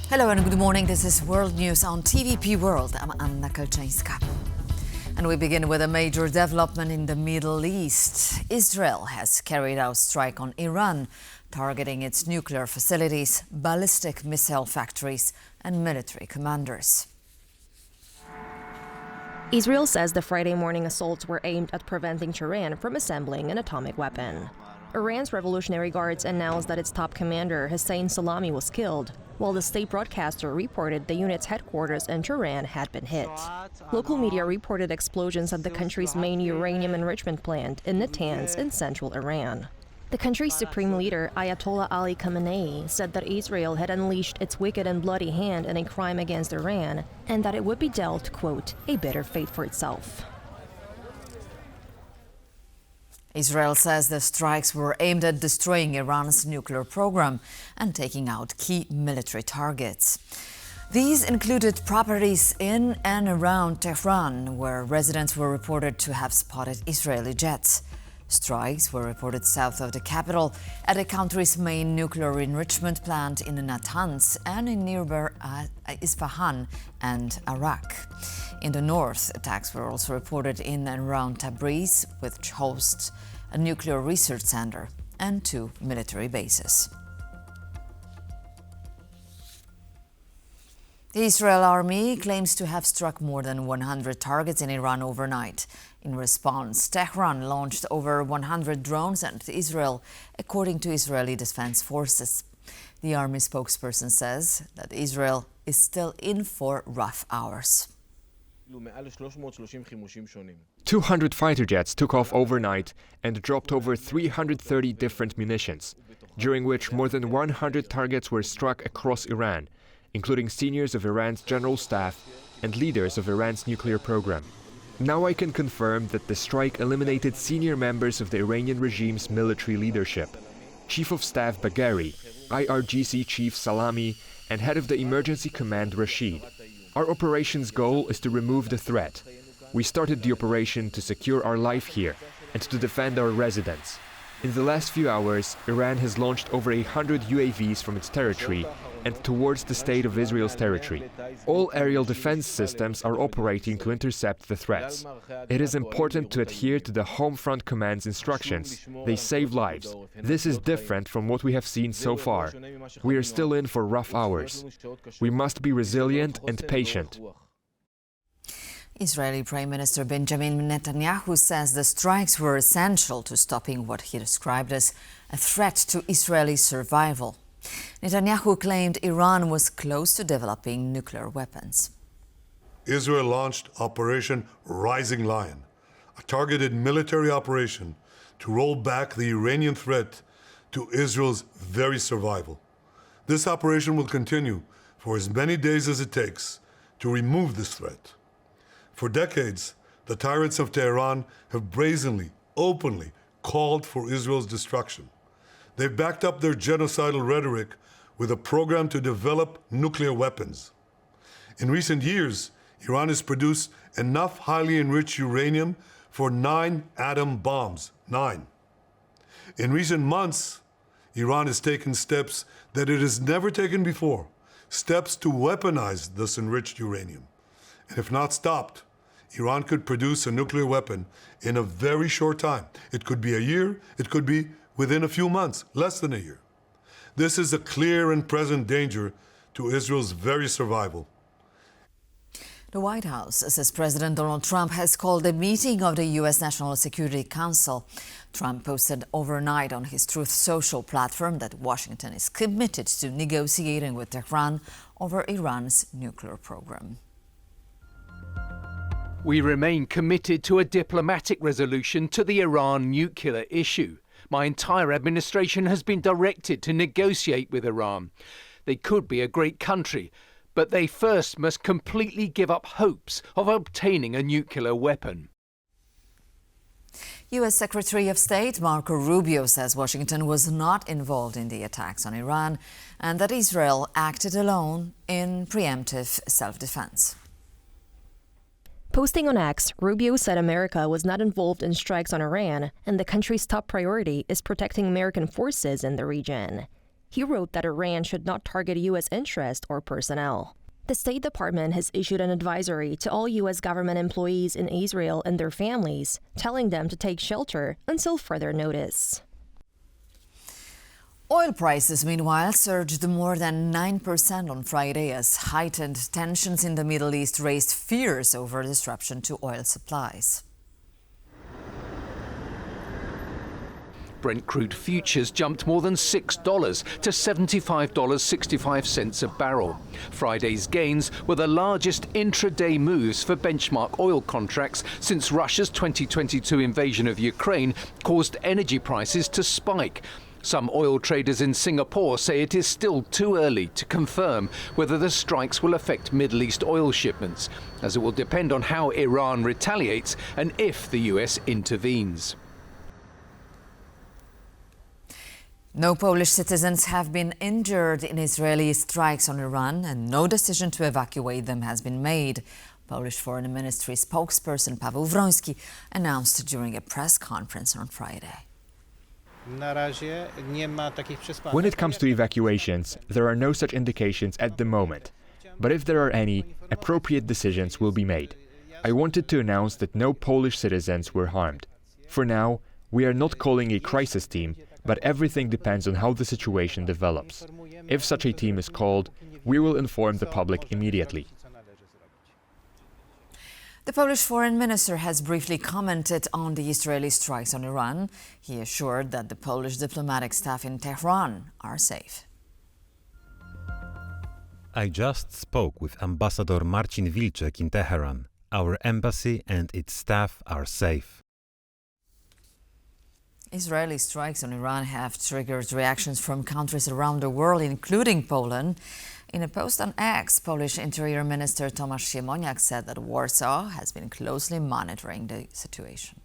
Hello and good morning. This is World News on TVP World. I'm Anna Kalczańska. And we begin with a major development in the Middle East. Israel has carried out strike on Iran, targeting its nuclear facilities, ballistic missile factories and military commanders. Israel says the Friday morning assaults were aimed at preventing Tehran from assembling an atomic weapon. Iran's Revolutionary Guards announced that its top commander, Hossein Salami, was killed, while the state broadcaster reported the unit's headquarters in Tehran had been hit. Local media reported explosions at the country's main uranium enrichment plant in Natanz in central Iran. The country's supreme leader, Ayatollah Ali Khamenei, said that Israel had unleashed its wicked and bloody hand in a crime against Iran, and that it would be dealt, quote, a bitter fate for itself. Israel says the strikes were aimed at destroying Iran's nuclear program and taking out key military targets. These included properties in and around Tehran, where residents were reported to have spotted Israeli jets. Strikes were reported south of the capital at the country's main nuclear enrichment plant in Natanz and in nearby Isfahan and Arak. In the north, attacks were also reported in and around Tabriz, which hosts a nuclear research center and 2 military bases. The Israel army claims to have struck more than 100 targets in Iran overnight. In response, Tehran launched over 100 drones at Israel, according to Israeli Defense Forces. The army spokesperson says that Israel is still in for rough hours. 200 fighter jets took off overnight and dropped over 330 different munitions, during which more than 100 targets were struck across Iran, including seniors of Iran's general staff and leaders of Iran's nuclear program. Now I can confirm that the strike eliminated senior members of the Iranian regime's military leadership: Chief of Staff Bagheri, IRGC Chief Salami, and Head of the Emergency Command Rashid. Our operation's goal is to remove the threat. We started the operation to secure our life here and to defend our residents. In the last few hours, Iran has launched over 100 UAVs from its territory and towards the state of Israel's territory. All aerial defense systems are operating to intercept the threats. It is important to adhere to the Home Front Command's instructions. They save lives. This is different from what we have seen so far. We are still in for rough hours. We must be resilient and patient. Israeli Prime Minister Benjamin Netanyahu says the strikes were essential to stopping what he described as a threat to Israeli survival. Netanyahu claimed Iran was close to developing nuclear weapons. Israel launched Operation Rising Lion, a targeted military operation to roll back the Iranian threat to Israel's very survival. This operation will continue for as many days as it takes to remove this threat. For decades, the tyrants of Tehran have brazenly, openly called for Israel's destruction. They've backed up their genocidal rhetoric with a program to develop nuclear weapons. In recent years, Iran has produced enough highly enriched uranium for 9 atom bombs. 9. In recent months, Iran has taken steps that it has never taken before, steps to weaponize this enriched uranium. And if not stopped, Iran could produce a nuclear weapon in a very short time. It could be a year, it could be within a few months, less than a year. This is a clear and present danger to Israel's very survival. The White House says President Donald Trump has called a meeting of the U.S. National Security Council. Trump posted overnight on his Truth Social platform that Washington is committed to negotiating with Tehran over Iran's nuclear program. We remain committed to a diplomatic resolution to the Iran nuclear issue. My entire administration has been directed to negotiate with Iran. They could be a great country, but they first must completely give up hopes of obtaining a nuclear weapon. U.S. Secretary of State Marco Rubio says Washington was not involved in the attacks on Iran and that Israel acted alone in preemptive self-defense. Posting on X, Rubio said America was not involved in strikes on Iran, and the country's top priority is protecting American forces in the region. He wrote that Iran should not target U.S. interests or personnel. The State Department has issued an advisory to all U.S. government employees in Israel and their families, telling them to take shelter until further notice. Oil prices, meanwhile, surged more than 9% on Friday as heightened tensions in the Middle East raised fears over disruption to oil supplies. Brent crude futures jumped more than $6 to $75.65 a barrel. Friday's gains were the largest intraday moves for benchmark oil contracts since Russia's 2022 invasion of Ukraine caused energy prices to spike. Some oil traders in Singapore say it is still too early to confirm whether the strikes will affect Middle East oil shipments, as it will depend on how Iran retaliates and if the US intervenes. No Polish citizens have been injured in Israeli strikes on Iran, and no decision to evacuate them has been made. Polish Foreign Ministry spokesperson Paweł Wroński announced during a press conference on Friday. When it comes to evacuations, there are no such indications at the moment. But if there are any, appropriate decisions will be made. I wanted to announce that no Polish citizens were harmed. For now, we are not calling a crisis team, but everything depends on how the situation develops. If such a team is called, we will inform the public immediately. The Polish foreign minister has briefly commented on the Israeli strikes on Iran. He assured that the Polish diplomatic staff in Tehran are safe. I just spoke with Ambassador Marcin Wilczek in Tehran. Our embassy and its staff are safe. Israeli strikes on Iran have triggered reactions from countries around the world, including Poland. In a post on X, Polish Interior Minister Tomasz Siemoniak said that Warsaw has been closely monitoring the situation.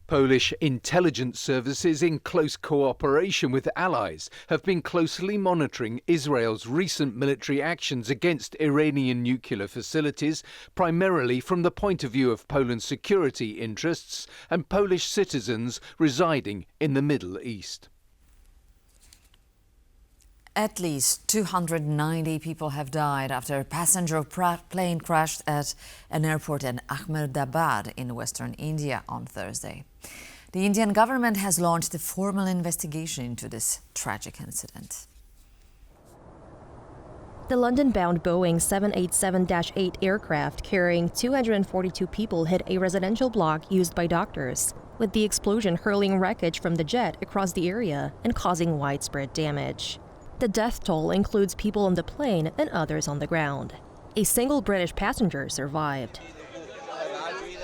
Polish intelligence services, in close cooperation with allies, have been closely monitoring Israel's recent military actions against Iranian nuclear facilities, primarily from the point of view of Poland's security interests and Polish citizens residing in the Middle East. At least 290 people have died after a passenger plane crashed at an airport in Ahmedabad in western India on Thursday. The Indian government has launched a formal investigation into this tragic incident. The London-bound Boeing 787-8 aircraft carrying 242 people hit a residential block used by doctors, with the explosion hurling wreckage from the jet across the area and causing widespread damage. The death toll includes people on the plane and others on the ground. A single British passenger survived.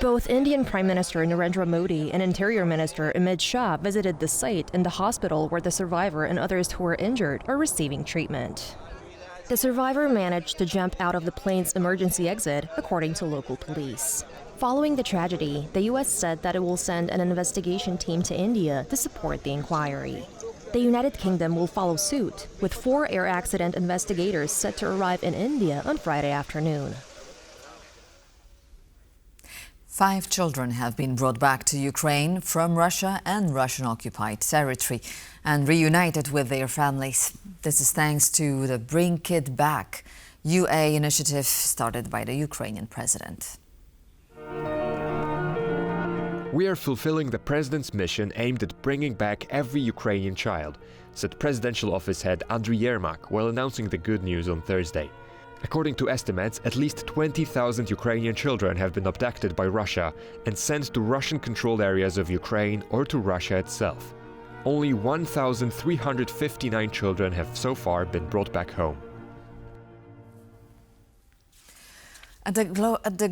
Both Indian Prime Minister Narendra Modi and Interior Minister Amit Shah visited the site and the hospital where the survivor and others who were injured are receiving treatment. The survivor managed to jump out of the plane's emergency exit, according to local police. Following the tragedy, the U.S. said that it will send an investigation team to India to support the inquiry. The United Kingdom will follow suit, with 4 air accident investigators set to arrive in India on Friday afternoon. 5 children have been brought back to Ukraine from Russia and Russian-occupied territory and reunited with their families. This is thanks to the Bring Kid Back UA initiative started by the Ukrainian president. We are fulfilling the president's mission aimed at bringing back every Ukrainian child, said presidential office head Andriy Yermak while announcing the good news on Thursday. According to estimates, at least 20,000 Ukrainian children have been abducted by Russia and sent to Russian-controlled areas of Ukraine or to Russia itself. Only 1,359 children have so far been brought back home. At the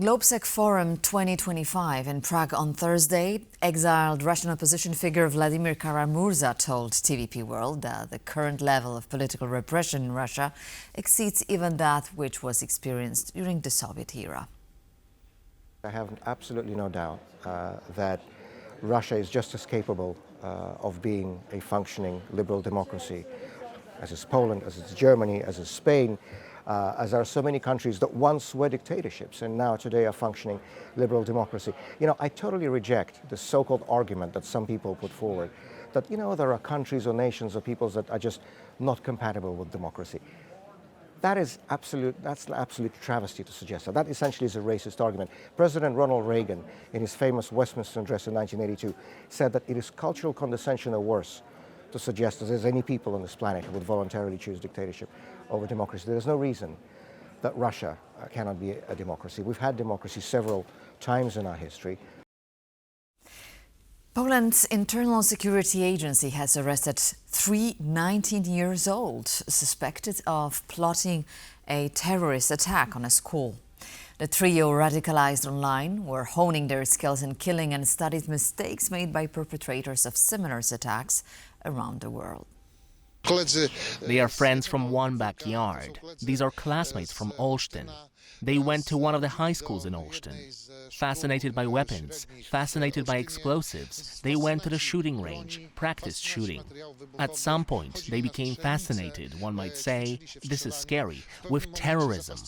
Globsec Forum 2025 in Prague on Thursday, exiled Russian opposition figure Vladimir Kara-Murza told TVP World that the current level of political repression in Russia exceeds even that which was experienced during the Soviet era. I have absolutely no doubt that Russia is just as capable of being a functioning liberal democracy as is Poland, as is Germany, as is Spain, as are so many countries that once were dictatorships and now today are functioning liberal democracy. You know, I totally reject the so-called argument that some people put forward that, there are countries or nations or peoples that are just not compatible with democracy. That's an absolute travesty to suggest that. That essentially is a racist argument. President Ronald Reagan, in his famous Westminster Address in 1982, said that it is cultural condescension or worse to suggest that there's any people on this planet who would voluntarily choose dictatorship over democracy. There is no reason that Russia cannot be a democracy. We've had democracy several times in our history. Poland's Internal Security Agency has arrested 3 19-year-olds suspected of plotting a terrorist attack on a school. The trio, radicalized online, were honing their skills in killing and studied mistakes made by perpetrators of similar attacks around the world. They are friends from one backyard. These are classmates from Olsztyn. They went to one of the high schools in Olsztyn. Fascinated by weapons, fascinated by explosives, they went to the shooting range, practiced shooting. At some point, they became fascinated, one might say, this is scary, with terrorism.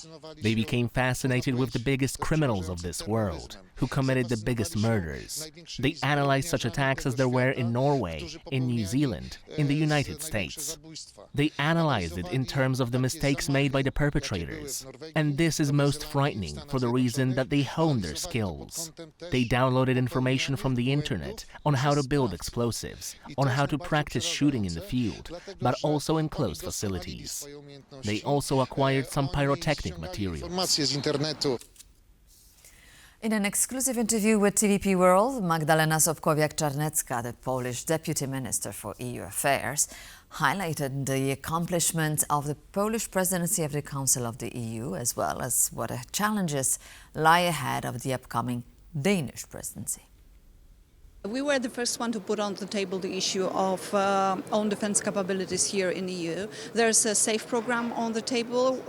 They became fascinated with the biggest criminals of this world, who committed the biggest murders. They analyzed such attacks as there were in Norway, in New Zealand, in the United States. They analyzed it in terms of the mistakes made by the perpetrators. And this is most frightening for the reason that they honed their skills. They downloaded information from the internet on how to build explosives, on how to practice shooting in the field, but also in closed facilities. They also acquired some pyrotechnic materials. In an exclusive interview with TVP World, Magdalena Sobkowiak-Czarnecka, the Polish Deputy Minister for EU Affairs, highlighted the accomplishments of the Polish presidency of the Council of the EU, as well as what challenges lie ahead of the upcoming Danish presidency. We were the first one to put on the table the issue of own defense capabilities here in the EU. There's a SAFE program on the table.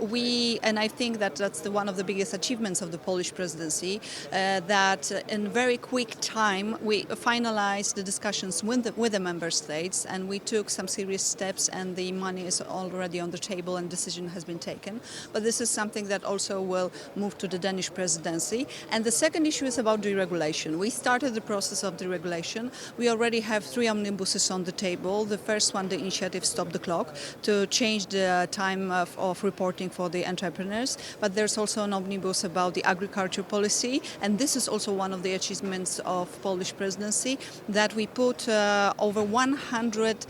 And I think that that's one of the biggest achievements of the Polish presidency, that in very quick time we finalized the discussions with the member states, and we took some serious steps, and the money is already on the table and decision has been taken. But this is something that also will move to the Danish presidency. And the second issue is about deregulation. We started the process of deregulation. We already have 3 omnibuses on the table. The first one, the initiative Stop the Clock, to change the time of reporting for the entrepreneurs. But there's also an omnibus about the agriculture policy. And this is also one of the achievements of Polish presidency, that we put over 100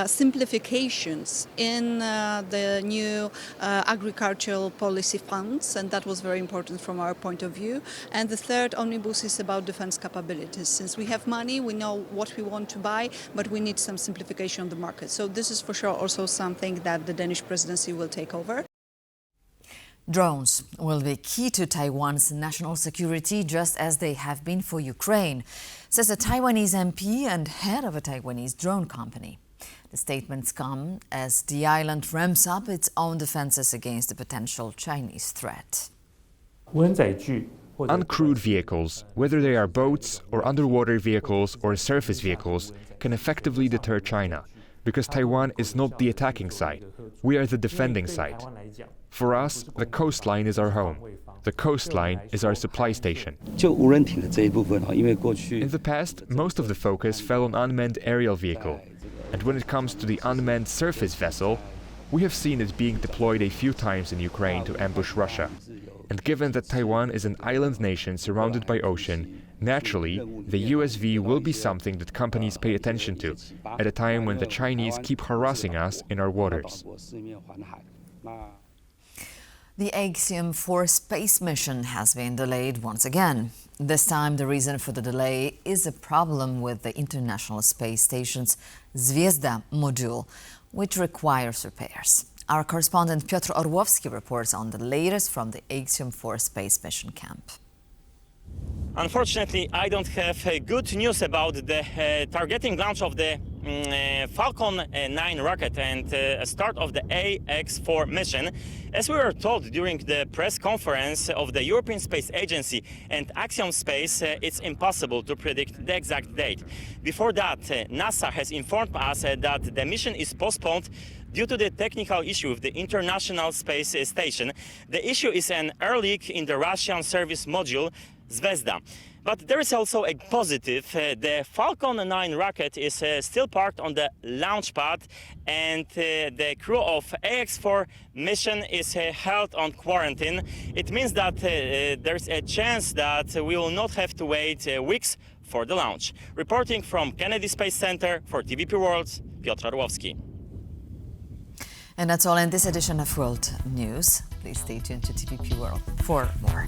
simplifications in the new agricultural policy funds. And that was very important from our point of view. And the third omnibus is about defense capabilities. Since we have money, we know what we want to buy, but we need some simplification on the market. So this is for sure also something that the Danish presidency will take over. Drones will be key to Taiwan's national security, just as they have been for Ukraine, says a Taiwanese MP and head of a Taiwanese drone company. The statements come as the island ramps up its own defenses against the potential Chinese threat. Uncrewed vehicles, whether they are boats or underwater vehicles or surface vehicles, can effectively deter China, because Taiwan is not the attacking side. We are the defending side. For us, the coastline is our home. The coastline is our supply station. In the past, most of the focus fell on unmanned aerial vehicle. And when it comes to the unmanned surface vessel, we have seen it being deployed a few times in Ukraine to ambush Russia. And given that Taiwan is an island nation surrounded by ocean, naturally, the USV will be something that companies pay attention to, at a time when the Chinese keep harassing us in our waters. The Axiom 4 space mission has been delayed once again. This time, the reason for the delay is a problem with the International Space Station's Zvezda module, which requires repairs. Our correspondent Piotr Orłowski reports on the latest from the Axiom 4 space mission camp. Unfortunately, I don't have good news about the targeting launch of the Falcon 9 rocket and start of the AX4 mission. As we were told during the press conference of the European Space Agency and Axiom Space, it's impossible to predict the exact date. Before that, NASA has informed us that the mission is postponed due to the technical issue with the International Space Station. The issue is an air leak in the Russian service module Zvezda. But there is also a positive. The Falcon 9 rocket is still parked on the launch pad, and the crew of AX-4 mission is held on quarantine. It means that there's a chance that we will not have to wait weeks for the launch. Reporting from Kennedy Space Center for TVP World, Piotr Orłowski. And that's all in this edition of World News. Please stay tuned to TVP World for more.